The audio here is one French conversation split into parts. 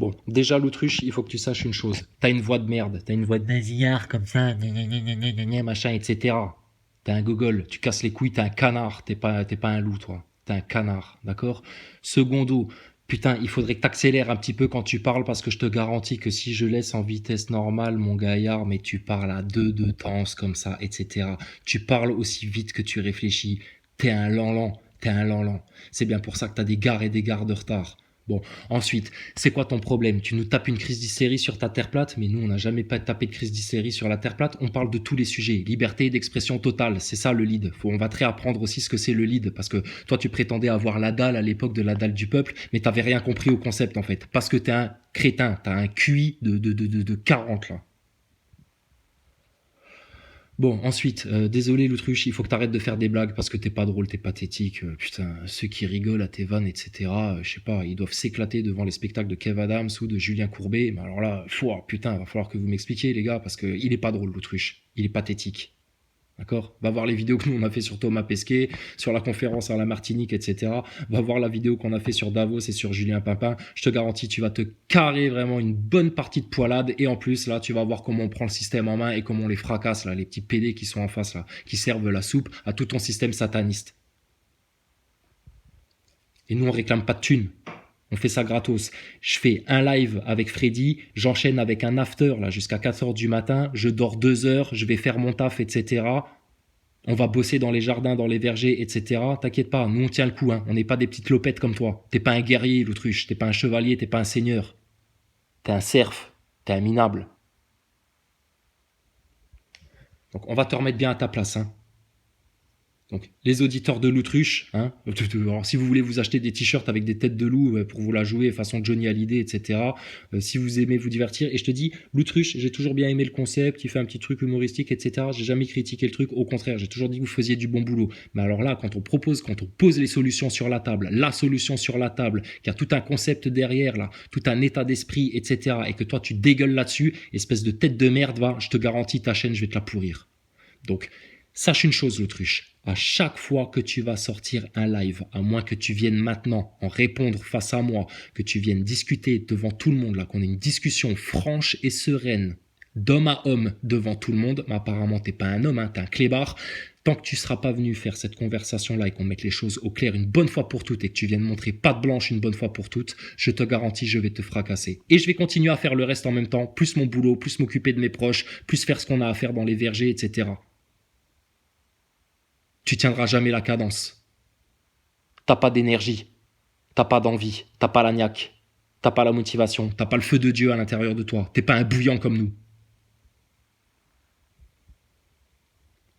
Bon, déjà l'autruche, il faut que tu saches une chose. T'as une voix de merde, t'as une voix de nasillard comme ça, machin, etc. T'es un gogol, tu casses les couilles, t'es un canard, t'es pas un loup, toi. T'es un canard, d'accord? Secondo, putain, il faudrait que t'accélères un petit peu quand tu parles parce que je te garantis que si je laisse en vitesse normale, mon gaillard, mais tu parles à deux temps comme ça, etc. Tu parles aussi vite que tu réfléchis. T'es un lanlan, t'es un lanlan. C'est bien pour ça que t'as des gares et des gares de retard. Bon, ensuite, c'est quoi ton problème? Tu nous tapes une crise d'hystérie sur ta terre plate, mais nous, on n'a jamais pas tapé de crise d'hystérie sur la terre plate. On parle de tous les sujets. Liberté d'expression totale, c'est ça le lead. On va te réapprendre aussi ce que c'est le lead, parce que toi, tu prétendais avoir la dalle à l'époque de la dalle du peuple, mais t'avais rien compris au concept, en fait. Parce que t'es un crétin, t'as un QI de 40, là. Bon, ensuite, désolé l'autruche, il faut que t'arrêtes de faire des blagues parce que t'es pas drôle, t'es pathétique. Putain, ceux qui rigolent à tes vannes, etc., je sais pas, ils doivent s'éclater devant les spectacles de Kev Adams ou de Julien Courbet. Mais alors là, putain, va falloir que vous m'expliquiez, les gars, parce que il est pas drôle l'autruche, il est pathétique. D'accord? Va voir les vidéos que nous on a fait sur Thomas Pesquet, sur la conférence à la Martinique, etc. Va voir la vidéo qu'on a fait sur Davos et sur Julien Pimpin. Je te garantis, tu vas te carrer vraiment une bonne partie de poilade. Et en plus, là, tu vas voir comment on prend le système en main et comment on les fracasse, là, les petits PD qui sont en face, là, qui servent la soupe à tout ton système sataniste. Et nous, on réclame pas de thunes. On fait ça gratos. Je fais un live avec Freddy, j'enchaîne avec un after là jusqu'à 4h du matin, je dors 2 heures, je vais faire mon taf, etc. On va bosser dans les jardins, dans les vergers, etc. T'inquiète pas, nous on tient le coup, hein. On n'est pas des petites lopettes comme toi. T'es pas un guerrier, l'autruche, t'es pas un chevalier, t'es pas un seigneur. T'es un serf, t'es un minable. Donc on va te remettre bien à ta place, hein. Donc, les auditeurs de l'autruche, hein, alors, si vous voulez vous acheter des t-shirts avec des têtes de loup pour vous la jouer façon Johnny Hallyday, etc. Si vous aimez vous divertir, et je te dis, l'autruche, j'ai toujours bien aimé le concept, il fait un petit truc humoristique, etc. J'ai jamais critiqué le truc, au contraire, j'ai toujours dit que vous faisiez du bon boulot. Mais alors là, quand on pose les solutions sur la table, la solution sur la table, qu'il y a tout un concept derrière, là, tout un état d'esprit, etc. Et que toi tu dégueules là-dessus, espèce de tête de merde, va, je te garantis, ta chaîne, je vais te la pourrir. Donc, sache une chose, l'autruche. À chaque fois que tu vas sortir un live, à moins que tu viennes maintenant en répondre face à moi, que tu viennes discuter devant tout le monde, là, qu'on ait une discussion franche et sereine, d'homme à homme devant tout le monde, mais apparemment t'es pas un homme, hein, t'es un clébard. Tant que tu seras pas venu faire cette conversation-là et qu'on mette les choses au clair une bonne fois pour toutes et que tu viennes montrer patte blanche une bonne fois pour toutes, je te garantis, je vais te fracasser. Et je vais continuer à faire le reste en même temps, plus mon boulot, plus m'occuper de mes proches, plus faire ce qu'on a à faire dans les vergers, etc. Tu tiendras jamais la cadence. T'as pas d'énergie, t'as pas d'envie, t'as pas la niaque, t'as pas la motivation, t'as pas le feu de Dieu à l'intérieur de toi. T'es pas un bouillant comme nous.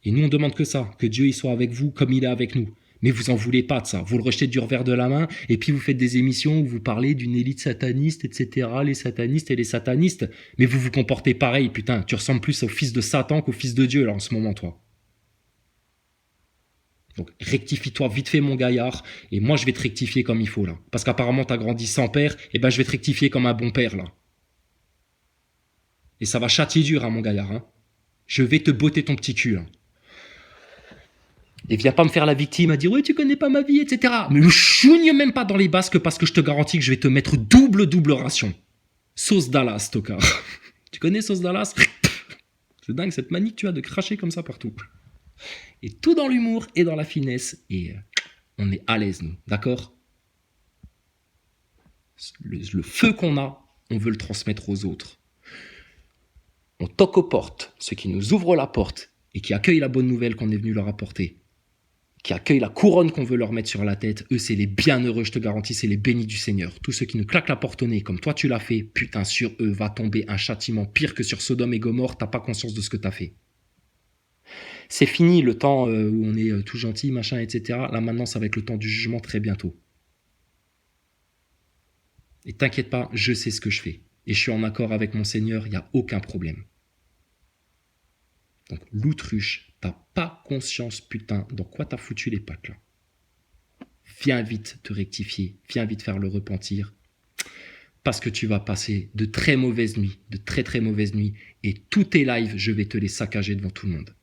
Et nous, on demande que ça, que Dieu il soit avec vous comme il est avec nous. Mais vous en voulez pas de ça. Vous le rejetez du revers de la main et puis vous faites des émissions où vous parlez d'une élite sataniste, etc. Les satanistes et les satanistes. Mais vous vous comportez pareil, putain. Tu ressembles plus au fils de Satan qu'au fils de Dieu, là, en ce moment, toi. Donc rectifie-toi vite fait mon gaillard, et moi je vais te rectifier comme il faut là. Parce qu'apparemment t'as grandi sans père, et ben je vais te rectifier comme un bon père là. Et ça va châtier dur hein mon gaillard. Hein. Je vais te botter ton petit cul. Hein. Et viens pas me faire la victime à dire ouais tu connais pas ma vie, etc. Mais me chouigne même pas dans les basques parce que je te garantis que je vais te mettre double ration. Sauce Dallas, tocard. Tu connais sauce Dallas? C'est dingue cette manie que tu as de cracher comme ça partout. Et tout dans l'humour et dans la finesse. Et on est à l'aise, nous. D'accord? Le feu qu'on a, on veut le transmettre aux autres. On toque aux portes. Ceux qui nous ouvrent la porte et qui accueillent la bonne nouvelle qu'on est venu leur apporter, qui accueillent la couronne qu'on veut leur mettre sur la tête, eux, c'est les bienheureux, je te garantis, c'est les bénis du Seigneur. Tous ceux qui nous claquent la porte au nez, comme toi tu l'as fait, putain, sur eux va tomber un châtiment pire que sur Sodome et Gomorrhe, t'as pas conscience de ce que t'as fait. C'est fini le temps où on est tout gentil, machin, etc. Là maintenant, ça va être le temps du jugement très bientôt. Et t'inquiète pas, je sais ce que je fais. Et je suis en accord avec mon Seigneur, il n'y a aucun problème. Donc l'autruche, t'as pas conscience, putain, dans quoi t'as foutu les pattes là. Viens vite te rectifier, viens vite faire le repentir. Parce que tu vas passer de très mauvaises nuits, de très très mauvaises nuits. Et tous tes lives, je vais te les saccager devant tout le monde.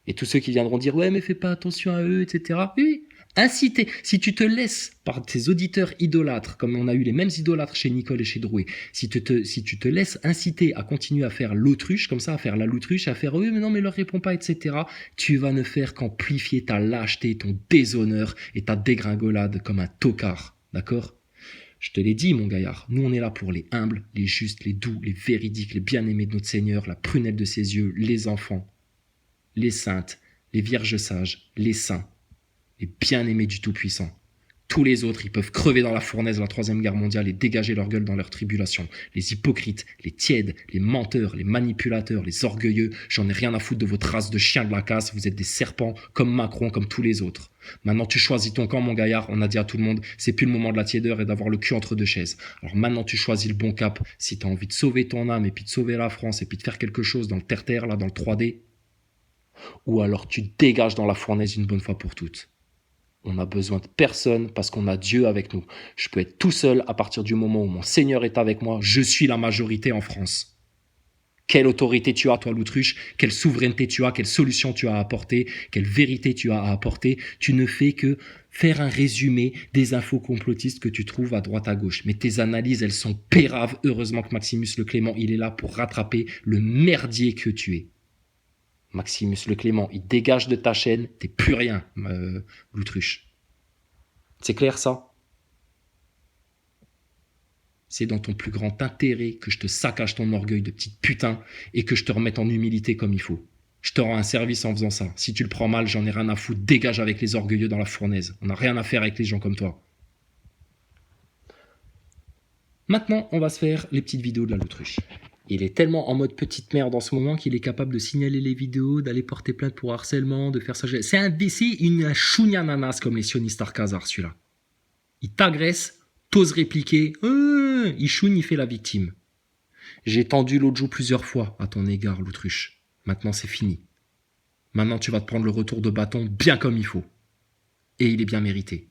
Et tous ceux qui viendront dire « Ouais, mais fais pas attention à eux, etc. » Oui, inciter, si tu te laisses par tes auditeurs idolâtres, comme on a eu les mêmes idolâtres chez Nicole et chez Drouet, si tu te laisses inciter à continuer à faire l'autruche, comme ça, à faire la l'autruche, à faire oui, mais non, mais leur réponds pas, etc., tu vas ne faire qu'amplifier ta lâcheté, ton déshonneur et ta dégringolade comme un tocard. D'accord ? Je te l'ai dit, mon gaillard, nous on est là pour les humbles, les justes, les doux, les véridiques, les bien-aimés de notre Seigneur, la prunelle de ses yeux, les enfants, les saintes, les vierges sages, les saints, les bien-aimés du Tout-Puissant. Tous les autres, ils peuvent crever dans la fournaise de la Troisième Guerre mondiale et dégager leur gueule dans leur tribulation. Les hypocrites, les tièdes, les menteurs, les manipulateurs, les orgueilleux, j'en ai rien à foutre de votre race de chiens de la casse, vous êtes des serpents comme Macron, comme tous les autres. Maintenant, tu choisis ton camp, mon gaillard, on a dit à tout le monde, c'est plus le moment de la tiédeur et d'avoir le cul entre deux chaises. Alors maintenant, tu choisis le bon cap, si tu as envie de sauver ton âme et puis de sauver la France et puis de faire quelque chose dans le terre-terre, là, dans le 3D, ou alors tu dégages dans la fournaise une bonne fois pour toutes. On n'a besoin de personne parce qu'on a Dieu avec nous. Je peux être tout seul à partir du moment où mon Seigneur est avec moi. Je suis la majorité en France. Quelle autorité tu as, toi, l'autruche? Quelle souveraineté tu as? Quelle solution tu as à apporter? Quelle vérité tu as à apporter? Tu ne fais que faire un résumé des infos complotistes que tu trouves à droite à gauche. Mais tes analyses, elles sont péraves. Heureusement que Maximus Le Clément, il est là pour rattraper le merdier que tu es. Maximus Le Clément, il dégage de ta chaîne, t'es plus rien, l'autruche. C'est clair ça? C'est dans ton plus grand intérêt que je te saccage ton orgueil de petite putain et que je te remette en humilité comme il faut. Je te rends un service en faisant ça. Si tu le prends mal, j'en ai rien à foutre. Dégage avec les orgueilleux dans la fournaise. On n'a rien à faire avec les gens comme toi. Maintenant, on va se faire les petites vidéos de l'autruche. Il est tellement en mode petite merde en ce moment qu'il est capable de signaler les vidéos, d'aller porter plainte pour harcèlement, de faire ça. C'est une chounia nanas comme les sionistes Arcazar, celui-là. Il t'agresse, t'oses répliquer, il chouine, il fait la victime. J'ai tendu l'autre joue plusieurs fois à ton égard, l'autruche. Maintenant, c'est fini. Maintenant, tu vas te prendre le retour de bâton bien comme il faut. Et il est bien mérité.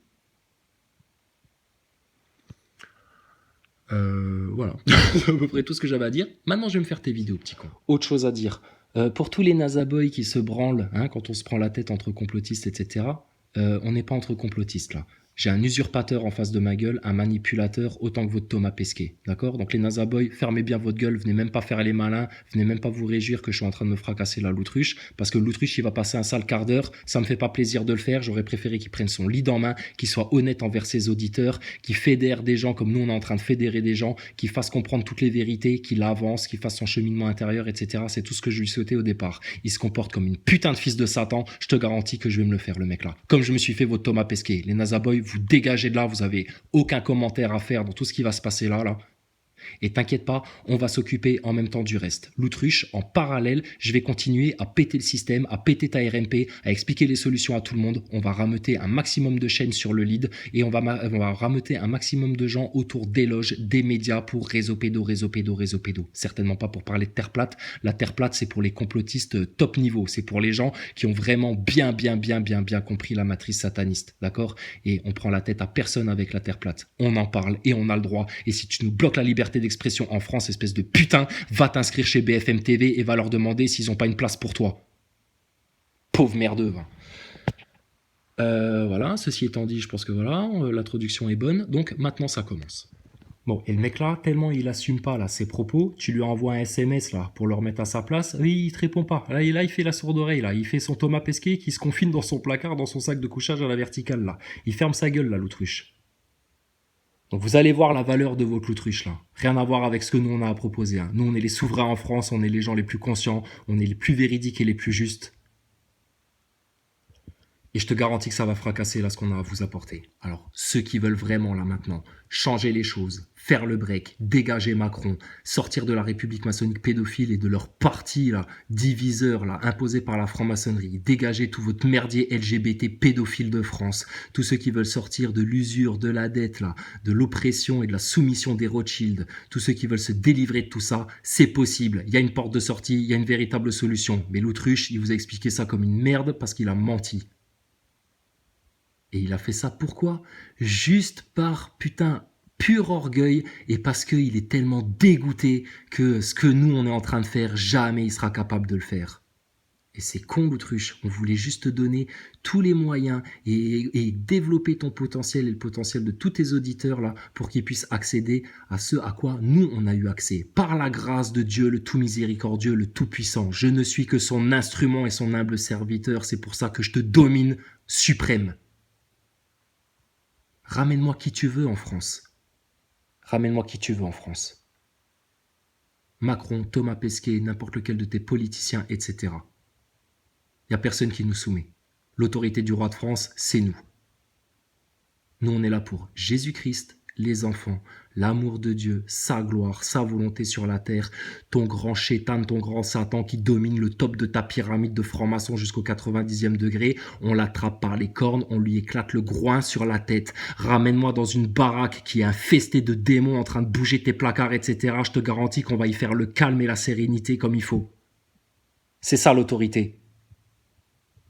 Voilà, c'est à peu près tout ce que j'avais à dire. Maintenant, je vais me faire tes vidéos, petit con. Autre chose à dire. Pour tous les nazaboys qui se branlent, quand on se prend la tête entre complotistes, etc., on n'est pas entre complotistes, là. J'ai un usurpateur en face de ma gueule, un manipulateur autant que votre Thomas Pesquet, d'accord? Donc les nazaboys, fermez bien votre gueule, venez même pas faire les malins, venez même pas vous réjouir que je suis en train de me fracasser la l'autruche, parce que l'autruche, il va passer un sale quart d'heure, ça me fait pas plaisir de le faire, j'aurais préféré qu'il prenne son lead en main, qu'il soit honnête envers ses auditeurs, qu'il fédère des gens comme nous on est en train de fédérer des gens, qu'il fasse comprendre toutes les vérités, qu'il avance, qu'il fasse son cheminement intérieur, etc. C'est tout ce que je lui souhaitais au départ. Il se comporte comme une putain de fils de Satan, je te garantis que je vais me le faire, le mec là. Comme je me suis fait votre Thomas Pesquet. Les nazaboys, vous dégagez de là, vous avez aucun commentaire à faire dans tout ce qui va se passer là. Et t'inquiète pas, on va s'occuper en même temps du reste. L'autruche, en parallèle, je vais continuer à péter le système, à péter ta RMP, à expliquer les solutions à tout le monde. On va rameuter un maximum de chaînes sur le lead et on va rameuter un maximum de gens autour des loges, des médias pour réseau pédo. Certainement pas pour parler de terre plate. La terre plate, c'est pour les complotistes top niveau. C'est pour les gens qui ont vraiment bien compris la matrice sataniste. D'accord? Et on prend la tête à personne avec la terre plate. On en parle et on a le droit. Et si tu nous bloques la liberté d'expression en France, espèce de putain, va t'inscrire chez BFM TV et va leur demander s'ils n'ont pas une place pour toi. Pauvre merdeux. Voilà, ceci étant dit, je pense que voilà, l'introduction est bonne. Donc maintenant, ça commence. Bon, et le mec là, tellement il assume pas là ses propos, tu lui envoies un SMS là pour le remettre à sa place, oui, il te répond pas. Là, il fait la sourde oreille là, il fait son Thomas Pesquet qui se confine dans son placard, dans son sac de couchage à la verticale là. Il ferme sa gueule là, l'autruche. Donc vous allez voir la valeur de votre l'autruche là. Rien à voir avec ce que nous on a à proposer. Nous on est les souverains en France, on est les gens les plus conscients, on est les plus véridiques et les plus justes. Et je te garantis que ça va fracasser là ce qu'on a à vous apporter. Alors ceux qui veulent vraiment là maintenant changer les choses, faire le break, dégager Macron, sortir de la République maçonnique pédophile et de leur parti là, diviseur là, imposé par la franc-maçonnerie, dégager tout votre merdier LGBT pédophile de France, tous ceux qui veulent sortir de l'usure, de la dette là, de l'oppression et de la soumission des Rothschild, tous ceux qui veulent se délivrer de tout ça, c'est possible. Il y a une porte de sortie, il y a une véritable solution. Mais l'autruche, il vous a expliqué ça comme une merde parce qu'il a menti. Et il a fait ça pourquoi? Juste par pur orgueil et parce qu'il est tellement dégoûté que ce que nous on est en train de faire, jamais il sera capable de le faire. Et c'est con, l'autruche. On voulait juste te donner tous les moyens et développer ton potentiel et le potentiel de tous tes auditeurs là pour qu'ils puissent accéder à ce à quoi nous on a eu accès. Par la grâce de Dieu, le tout miséricordieux, le tout puissant. Je ne suis que son instrument et son humble serviteur. C'est pour ça que je te domine suprême. Ramène-moi qui tu veux en France. Ramène-moi qui tu veux en France. Macron, Thomas Pesquet, n'importe lequel de tes politiciens, etc. Il n'y a personne qui nous soumet. L'autorité du roi de France, c'est nous. Nous, on est là pour Jésus-Christ, les enfants, l'amour de Dieu, sa gloire, sa volonté sur la terre, ton grand chétan, ton grand Satan qui domine le top de ta pyramide de franc-maçon jusqu'au 90e degré. On l'attrape par les cornes, on lui éclate le groin sur la tête. Ramène-moi dans une baraque qui est infestée de démons en train de bouger tes placards, etc. Je te garantis qu'on va y faire le calme et la sérénité comme il faut. C'est ça l'autorité.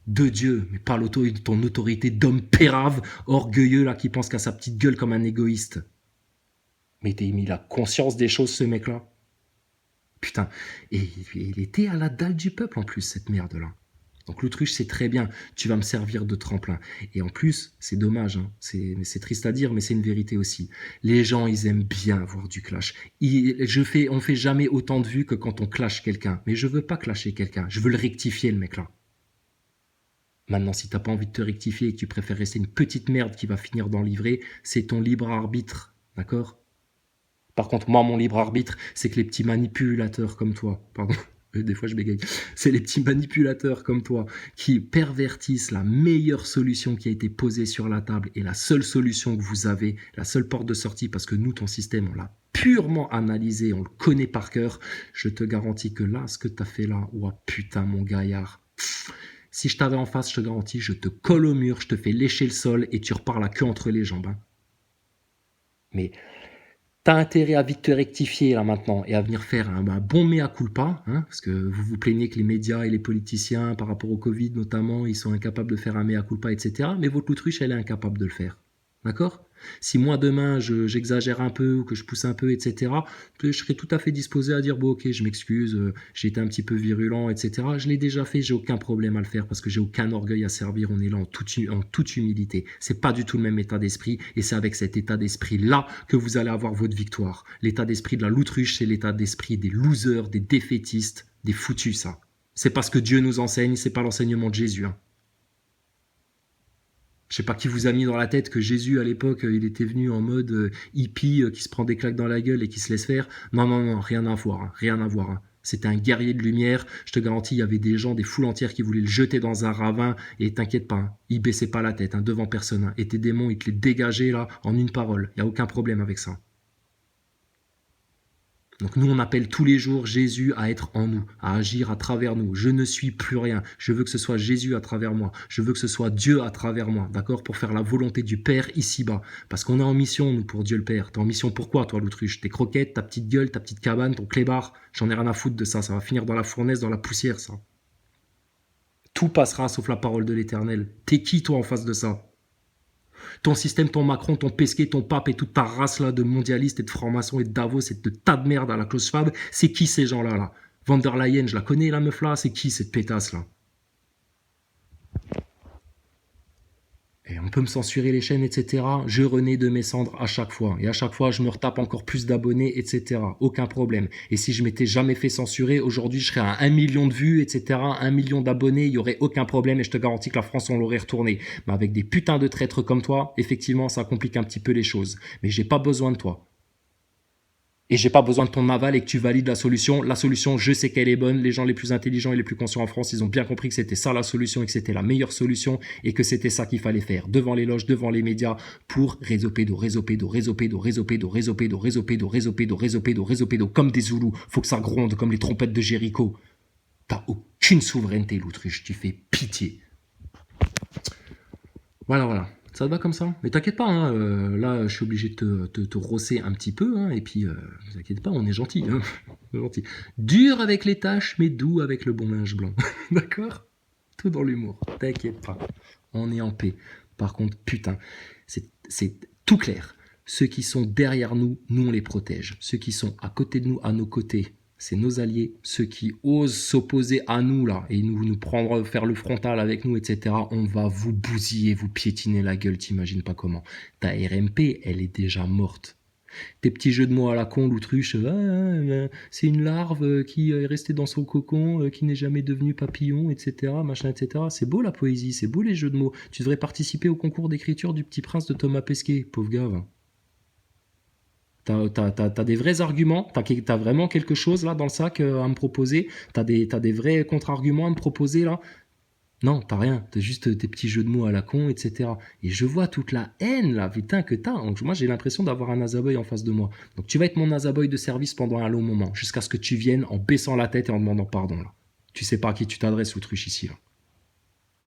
De Dieu, mais pas ton autorité d'homme pérave, orgueilleux, là, qui pense qu'à sa petite gueule comme un égoïste. Mais il a conscience des choses, ce mec-là. Putain, et il était à la dalle du peuple, en plus, cette merde-là. Donc l'autruche, c'est très bien, tu vas me servir de tremplin. Et en plus, c'est dommage, hein, c'est triste à dire, mais c'est une vérité aussi. Les gens, ils aiment bien avoir du clash. On fait jamais autant de vues que quand on clash quelqu'un. Mais je veux pas clasher quelqu'un, je veux le rectifier, le mec-là. Maintenant, si t'as pas envie de te rectifier et que tu préfères rester une petite merde qui va finir dans l'ivraie, c'est ton libre arbitre, d'accord? Par contre, moi, mon libre arbitre, c'est que les petits manipulateurs comme toi, pardon, des fois je bégaye, c'est les petits manipulateurs comme toi qui pervertissent la meilleure solution qui a été posée sur la table et la seule solution que vous avez, la seule porte de sortie, parce que nous, ton système, on l'a purement analysé, on le connaît par cœur. Je te garantis que là, ce que t'as fait là, ouah putain, mon gaillard. Si je t'avais en face, je te garantis, je te colle au mur, je te fais lécher le sol et tu repars la queue entre les jambes. Hein. Mais t'as intérêt à vite te rectifier là maintenant et à venir faire un bon mea culpa, hein, parce que vous vous plaignez que les médias et les politiciens, par rapport au Covid notamment, ils sont incapables de faire un mea culpa, etc. Mais votre autruche, elle est incapable de le faire. D'accord ? Si moi demain j'exagère un peu ou que je pousse un peu, etc., je serais tout à fait disposé à dire bon ok je m'excuse, j'ai été un petit peu virulent, etc. Je l'ai déjà fait, j'ai aucun problème à le faire parce que j'ai aucun orgueil à servir, on est là en toute humilité. C'est pas du tout le même état d'esprit et c'est avec cet état d'esprit là que vous allez avoir votre victoire. L'état d'esprit de la loutruche, c'est l'état d'esprit des losers, des défaitistes, des foutus ça. C'est pas ce que Dieu nous enseigne, c'est pas l'enseignement de Jésus. Hein. Je sais pas qui vous a mis dans la tête que Jésus, à l'époque, il était venu en mode hippie, qui se prend des claques dans la gueule et qui se laisse faire. Non, non, non, rien à voir, hein, rien à voir. Hein. C'était un guerrier de lumière. Je te garantis, il y avait des gens, des foules entières qui voulaient le jeter dans un ravin. Et t'inquiète pas, hein, il baissait pas la tête hein, devant personne. Hein. Et tes démons, ils te les dégageaient là en une parole. Il y a aucun problème avec ça. Donc nous, on appelle tous les jours Jésus à être en nous, à agir à travers nous. Je ne suis plus rien. Je veux que ce soit Jésus à travers moi. Je veux que ce soit Dieu à travers moi, d'accord? Pour faire la volonté du Père ici-bas. Parce qu'on est en mission, nous, pour Dieu le Père. T'es en mission pourquoi, toi, l'autruche? Tes croquettes, ta petite gueule, ta petite cabane, ton clébard. J'en ai rien à foutre de ça. Ça va finir dans la fournaise, dans la poussière, ça. Tout passera sauf la parole de l'Éternel. T'es qui, toi, en face de ça? Ton système, ton Macron, ton Pesquet, ton pape et toute ta race là de mondialistes et de francs-maçons et de Davos et de tas de merde à la Klaus Schwab, c'est qui ces gens-là là? Van der Leyen, je la connais la meuf là, c'est qui cette pétasse là? Et on peut me censurer les chaînes, etc. Je renais de mes cendres à chaque fois. Et à chaque fois, je me retape encore plus d'abonnés, etc. Aucun problème. Et si je m'étais jamais fait censurer, aujourd'hui, je serais à 1 million de vues, etc. 1 million d'abonnés, il y aurait aucun problème. Et je te garantis que la France, on l'aurait retourné. Mais avec des putains de traîtres comme toi, effectivement, ça complique un petit peu les choses. Mais j'ai pas besoin de toi. Et j'ai pas besoin de ton aval et que tu valides la solution. La solution, je sais qu'elle est bonne. Les gens les plus intelligents et les plus conscients en France, ils ont bien compris que c'était ça la solution et que c'était la meilleure solution et que c'était ça qu'il fallait faire devant les loges, devant les médias pour réseau pédo, comme des Zoulous. Faut que ça gronde comme les trompettes de Jéricho. T'as aucune souveraineté, l'autruche. Tu fais pitié. Voilà. Ça te va comme ça? Mais t'inquiète pas, hein, là je suis obligé de te rosser un petit peu, hein, et puis t'inquiète pas, on est gentil, hein, on est gentil. Dur avec les tâches, mais doux avec le bon linge blanc. D'accord? Tout dans l'humour, t'inquiète pas. On est en paix. Par contre, putain, c'est tout clair. Ceux qui sont derrière nous, nous on les protège. Ceux qui sont à côté de nous, à nos côtés, C'est nos alliés, ceux qui osent s'opposer à nous là et nous prendre, faire le frontal avec nous, etc. On va vous bousiller, vous piétiner la gueule, t'imagines pas comment. Ta RMP, elle est déjà morte. Tes petits jeux de mots à la con, l'autruche, c'est une larve qui est restée dans son cocon, qui n'est jamais devenue papillon, etc. Machin, etc. C'est beau la poésie, c'est beau les jeux de mots. Tu devrais participer au concours d'écriture du Petit Prince de Thomas Pesquet, pauvre gars. T'as des vrais arguments, t'as vraiment quelque chose là dans le sac à me proposer, t'as des vrais contre-arguments à me proposer là. Non, t'as rien, t'as juste tes petits jeux de mots à la con, etc. Et je vois toute la haine là, putain, que t'as. Donc, moi j'ai l'impression d'avoir un Nazaboy en face de moi. Donc tu vas être mon Nazaboy de service pendant un long moment, jusqu'à ce que tu viennes en baissant la tête et en demandant pardon là. Tu sais pas à qui tu t'adresses, l'autruche ici là.